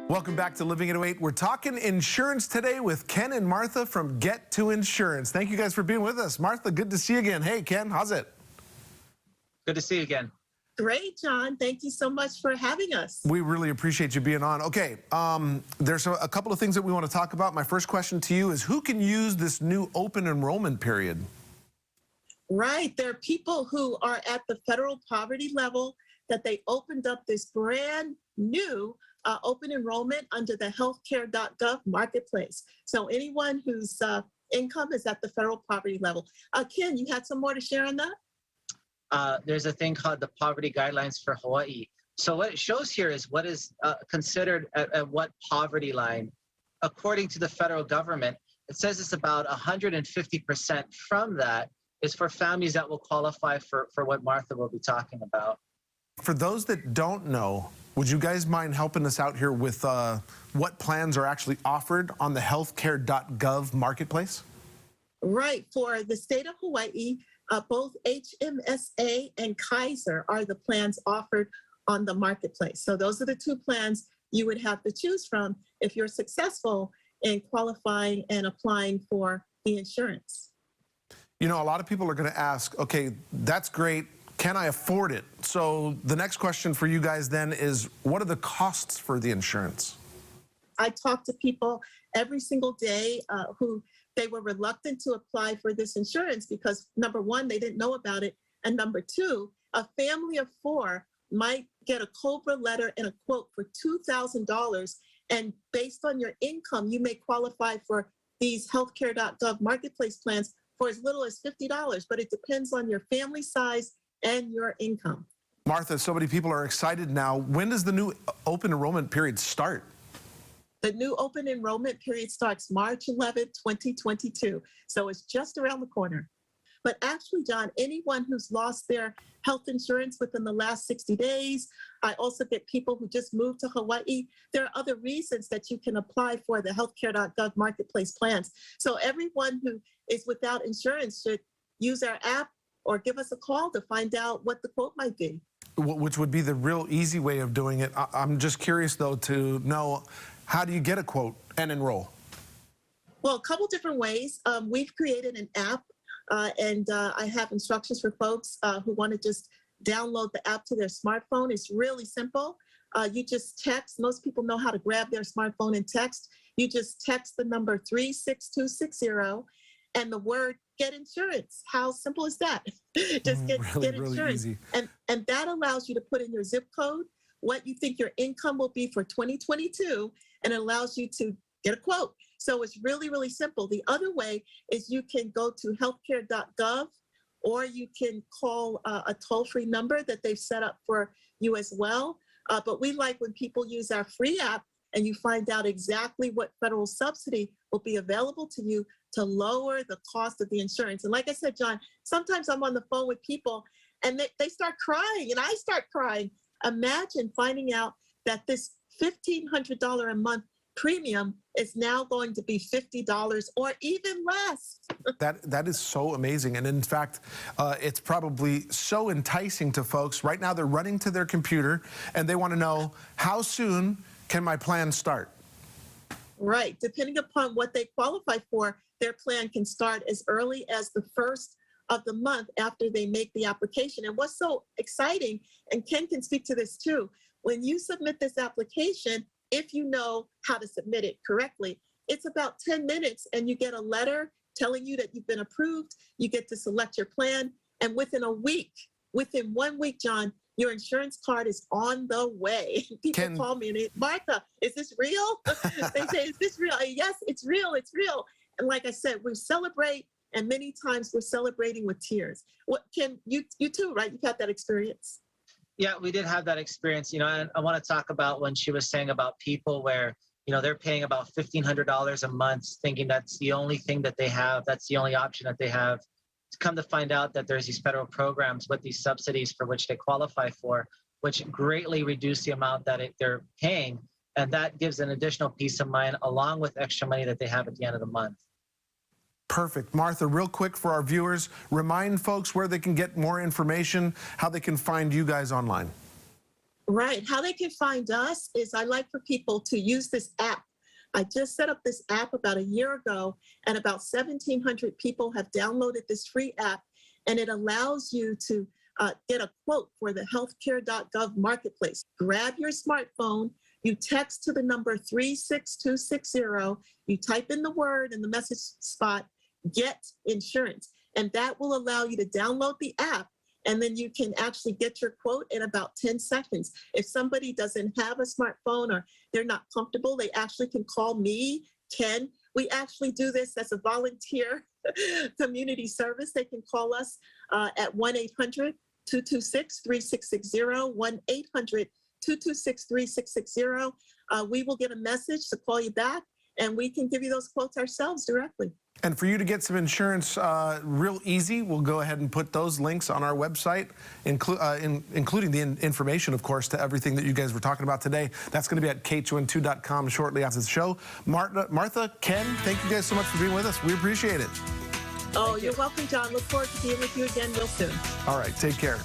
Welcome back to Living 808. We're talking insurance today with Ken and Martha from Get to Insurance. Thank you guys for being with us. Martha, good to see you again. Hey, Ken, how's it? Good to see you again. Great, John. Thank you so much for having us. We really appreciate you being on. Okay, there's a couple of things that we want to talk about. My first question to you is, who can use this new open enrollment period? Right. There are people who are at the federal poverty level that they opened up this brand new open enrollment under the healthcare.gov marketplace. So anyone whose income is at the federal poverty level. Ken, you had some more to share on that? There's a thing called the Poverty Guidelines for Hawaii. So what it shows here is what is considered at what poverty line. According to the federal government, it says it's about 150% from that is for families that will qualify for what Martha will be talking about. For those that don't know, would you guys mind helping us out here with what plans are actually offered on the healthcare.gov marketplace? Right. For the state of Hawaii, both HMSA and Kaiser are the plans offered on the marketplace. So those are the two plans you would have to choose from if you're successful in qualifying and applying for the insurance. You know, a lot of people are going to ask, okay, that's great. Can I afford it? So the next question for you guys then is, what are the costs for the insurance? I talk to people every single day who they were reluctant to apply for this insurance because, number one, they didn't know about it. And number two, a family of four might get a COBRA letter and a quote for $2,000. And based on your income, you may qualify for these healthcare.gov marketplace plans for as little as $50, but it depends on your family size and your income. Martha, so many people are excited now. When does the new open enrollment period start? The new open enrollment period starts March 11th, 2022. So it's just around the corner. But actually, John, anyone who's lost their health insurance within the last 60 days, I also get people who just moved to Hawaii. There are other reasons that you can apply for the healthcare.gov marketplace plans. So everyone who is without insurance should use our app or give us a call to find out what the quote might be. Which would be the real easy way of doing it. I'm just curious, though, to know, how do you get a quote and enroll? Well, a couple different ways. We've created an app, and I have instructions for folks who want to just download the app to their smartphone. It's really simple. You just text. Most people know how to grab their smartphone and text. You just text the number 36260 and the word "get insurance." How simple is that? Just get insurance. Really easy. And that allows you to put in your zip code, what you think your income will be for 2022, and it allows you to get a quote. So it's really, really simple. The other way is you can go to healthcare.gov, or you can call a toll-free number that they've set up for you as well. But we like when people use our free app and you find out exactly what federal subsidy will be available to you to lower the cost of the insurance. And like I said, John, sometimes I'm on the phone with people and they start crying and I start crying. Imagine finding out that this $1,500 a month premium is now going to be $50 or even less. That is so amazing. And in fact, it's probably so enticing to folks. Right now, they're running to their computer and they want to know, how soon can my plan start? Right. Depending upon what they qualify for, their plan can start as early as the first of the month after they make the application. And what's so exciting, and Ken can speak to this too, when you submit this application, if you know how to submit it correctly, it's about 10 minutes and you get a letter telling you that you've been approved. You get to select your plan. And within 1 week, John, your insurance card is on the way. People call me and they, Martha, is this real? They say, is this real? Yes, it's real. It's real. And like I said, we celebrate, and many times we're celebrating with tears. What Ken, you too, right? You've had that experience. Yeah, we did have that experience, you know, and I want to talk about when she was saying about people where, you know, they're paying about $1,500 a month, thinking that's the only thing that they have, that's the only option that they have. To come to find out that there's these federal programs with these subsidies for which they qualify for, which greatly reduce the amount that they're paying. And that gives an additional peace of mind along with extra money that they have at the end of the month. Perfect. Martha, real quick for our viewers, remind folks where they can get more information, how they can find you guys online. Right. How they can find us is I like for people to use this app. I just set up this app about a year ago, and about 1,700 people have downloaded this free app, and it allows you to get a quote for the healthcare.gov marketplace. Grab your smartphone, you text to the number 36260, you type in the word in the message spot, get insurance, and that will allow you to download the app. And then you can actually get your quote in about 10 seconds. If somebody doesn't have a smartphone or they're not comfortable, they actually can call me, Ken. We actually do this as a volunteer community service. They can call us at 1-800-226-3660, 1-800-226-3660. We will get a message to call you back, and we can give you those quotes ourselves directly. And for you to get some insurance real easy, we'll go ahead and put those links on our website, including the information, of course, to everything that you guys were talking about today. That's going to be at KHON2.com shortly after the show. Martha, Ken, thank you guys so much for being with us. We appreciate it. Oh, you're welcome, John. Look forward to being with you again real soon. All right, take care.